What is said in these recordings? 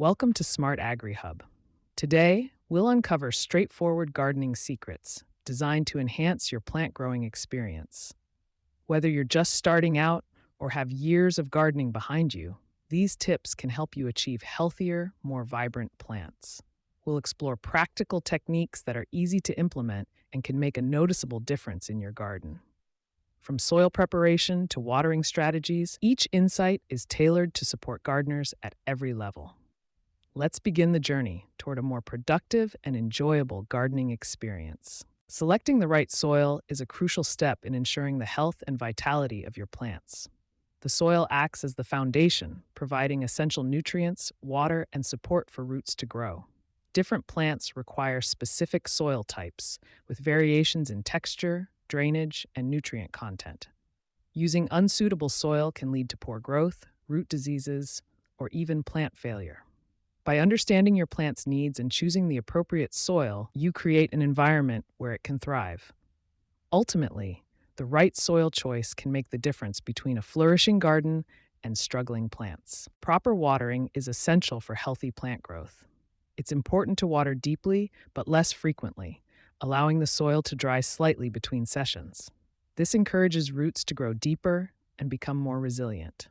Welcome to SMART-AGRI Hub. Today, we'll uncover straightforward gardening secrets designed to enhance your plant growing experience. Whether you're just starting out or have years of gardening behind you, these tips can help you achieve healthier, more vibrant plants. We'll explore practical techniques that are easy to implement and can make a noticeable difference in your garden. From soil preparation to watering strategies, each insight is tailored to support gardeners at every level. Let's begin the journey toward a more productive and enjoyable gardening experience. Selecting the right soil is a crucial step in ensuring the health and vitality of your plants. The soil acts as the foundation, providing essential nutrients, water, and support for roots to grow. Different plants require specific soil types, with variations in texture, drainage, and nutrient content. Using unsuitable soil can lead to poor growth, root diseases, or even plant failure. By understanding your plant's needs and choosing the appropriate soil, you create an environment where it can thrive. Ultimately, the right soil choice can make the difference between a flourishing garden and struggling plants. Proper watering is essential for healthy plant growth. It's important to water deeply but less frequently, allowing the soil to dry slightly between sessions. This encourages roots to grow deeper and become more resilient.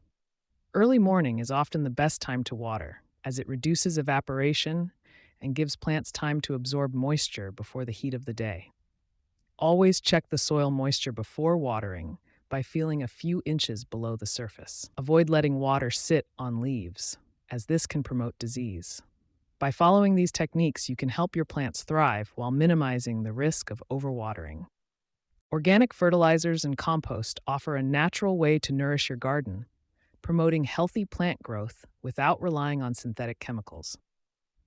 Early morning is often the best time to water, as it reduces evaporation and gives plants time to absorb moisture before the heat of the day. Always check the soil moisture before watering by feeling a few inches below the surface. Avoid letting water sit on leaves, as this can promote disease. By following these techniques, you can help your plants thrive while minimizing the risk of overwatering. Organic fertilizers and compost offer a natural way to nourish your garden, promoting healthy plant growth without relying on synthetic chemicals.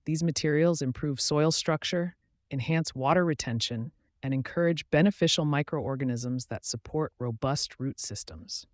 These materials improve soil structure, enhance water retention, and encourage beneficial microorganisms that support robust root systems.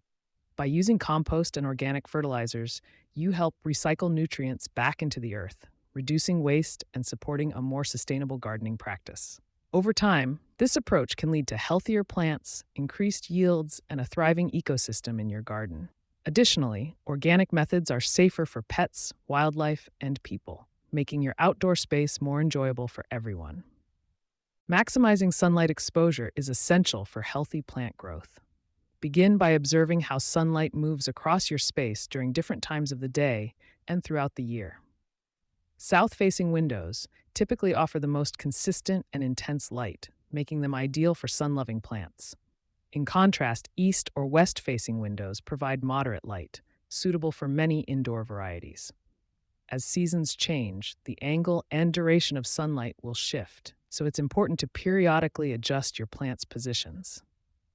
By using compost and organic fertilizers, you help recycle nutrients back into the earth, reducing waste and supporting a more sustainable gardening practice. Over time, this approach can lead to healthier plants, increased yields, and a thriving ecosystem in your garden. Additionally, organic methods are safer for pets, wildlife, and people, making your outdoor space more enjoyable for everyone. Maximizing sunlight exposure is essential for healthy plant growth. Begin by observing how sunlight moves across your space during different times of the day and throughout the year. South-facing windows typically offer the most consistent and intense light, making them ideal for sun-loving plants. In contrast, east or west-facing windows provide moderate light, suitable for many indoor varieties. As seasons change, the angle and duration of sunlight will shift, so it's important to periodically adjust your plant's positions.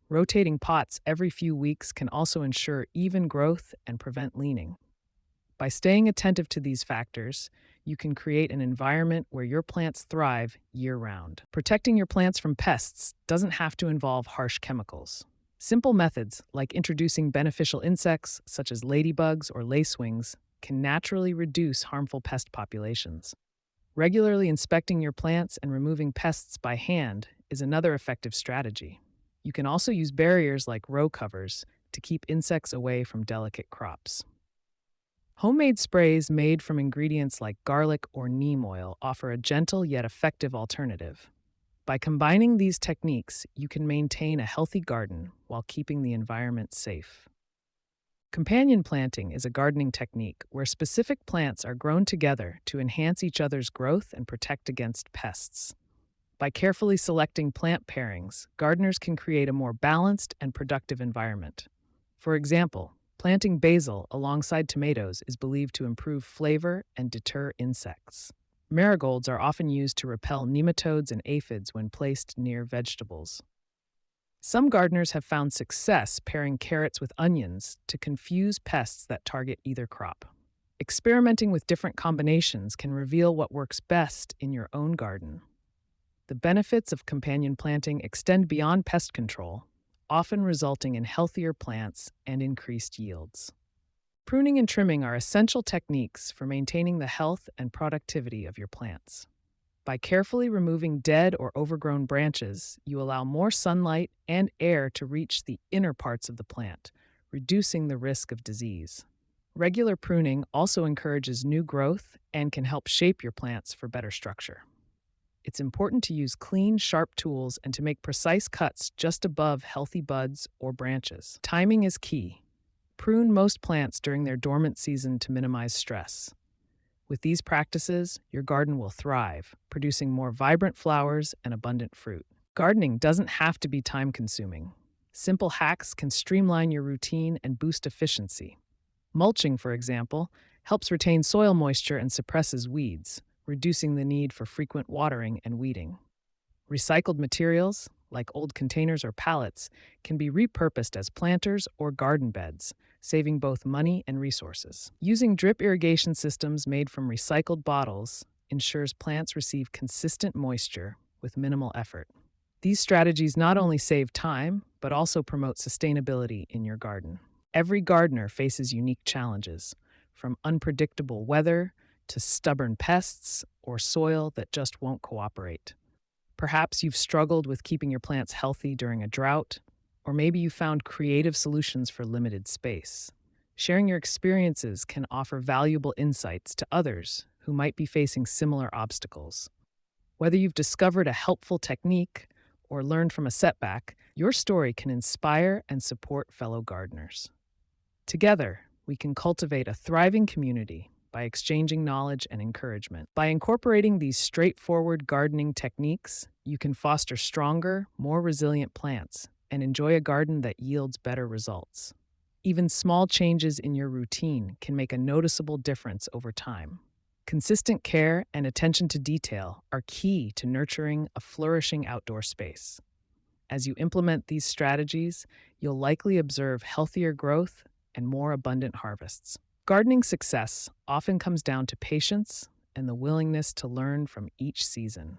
Rotating pots every few weeks can also ensure even growth and prevent leaning. By staying attentive to these factors, you can create an environment where your plants thrive year-round. Protecting your plants from pests doesn't have to involve harsh chemicals. Simple methods, like introducing beneficial insects, such as ladybugs or lacewings, can naturally reduce harmful pest populations. Regularly inspecting your plants and removing pests by hand is another effective strategy. You can also use barriers like row covers to keep insects away from delicate crops. Homemade sprays made from ingredients like garlic or neem oil offer a gentle yet effective alternative. By combining these techniques, you can maintain a healthy garden while keeping the environment safe. Companion planting is a gardening technique where specific plants are grown together to enhance each other's growth and protect against pests. By carefully selecting plant pairings, gardeners can create a more balanced and productive environment. For example, planting basil alongside tomatoes is believed to improve flavor and deter insects. Marigolds are often used to repel nematodes and aphids when placed near vegetables. Some gardeners have found success pairing carrots with onions to confuse pests that target either crop. Experimenting with different combinations can reveal what works best in your own garden. The benefits of companion planting extend beyond pest control, often resulting in healthier plants and increased yields. Pruning and trimming are essential techniques for maintaining the health and productivity of your plants. By carefully removing dead or overgrown branches, you allow more sunlight and air to reach the inner parts of the plant, reducing the risk of disease. Regular pruning also encourages new growth and can help shape your plants for better structure. It's important to use clean, sharp tools and to make precise cuts just above healthy buds or branches. Timing is key. Prune most plants during their dormant season to minimize stress. With these practices, your garden will thrive, producing more vibrant flowers and abundant fruit. Gardening doesn't have to be time-consuming. Simple hacks can streamline your routine and boost efficiency. Mulching, for example, helps retain soil moisture and suppresses weeds, reducing the need for frequent watering and weeding. Recycled materials, like old containers or pallets, can be repurposed as planters or garden beds, saving both money and resources. Using drip irrigation systems made from recycled bottles ensures plants receive consistent moisture with minimal effort. These strategies not only save time, but also promote sustainability in your garden. Every gardener faces unique challenges, from unpredictable weather to stubborn pests or soil that just won't cooperate. Perhaps you've struggled with keeping your plants healthy during a drought, or maybe you found creative solutions for limited space. Sharing your experiences can offer valuable insights to others who might be facing similar obstacles. Whether you've discovered a helpful technique or learned from a setback, your story can inspire and support fellow gardeners. Together, we can cultivate a thriving community by exchanging knowledge and encouragement. By incorporating these straightforward gardening techniques, you can foster stronger, more resilient plants and enjoy a garden that yields better results. Even small changes in your routine can make a noticeable difference over time. Consistent care and attention to detail are key to nurturing a flourishing outdoor space. As you implement these strategies, you'll likely observe healthier growth and more abundant harvests. Gardening success often comes down to patience and the willingness to learn from each season.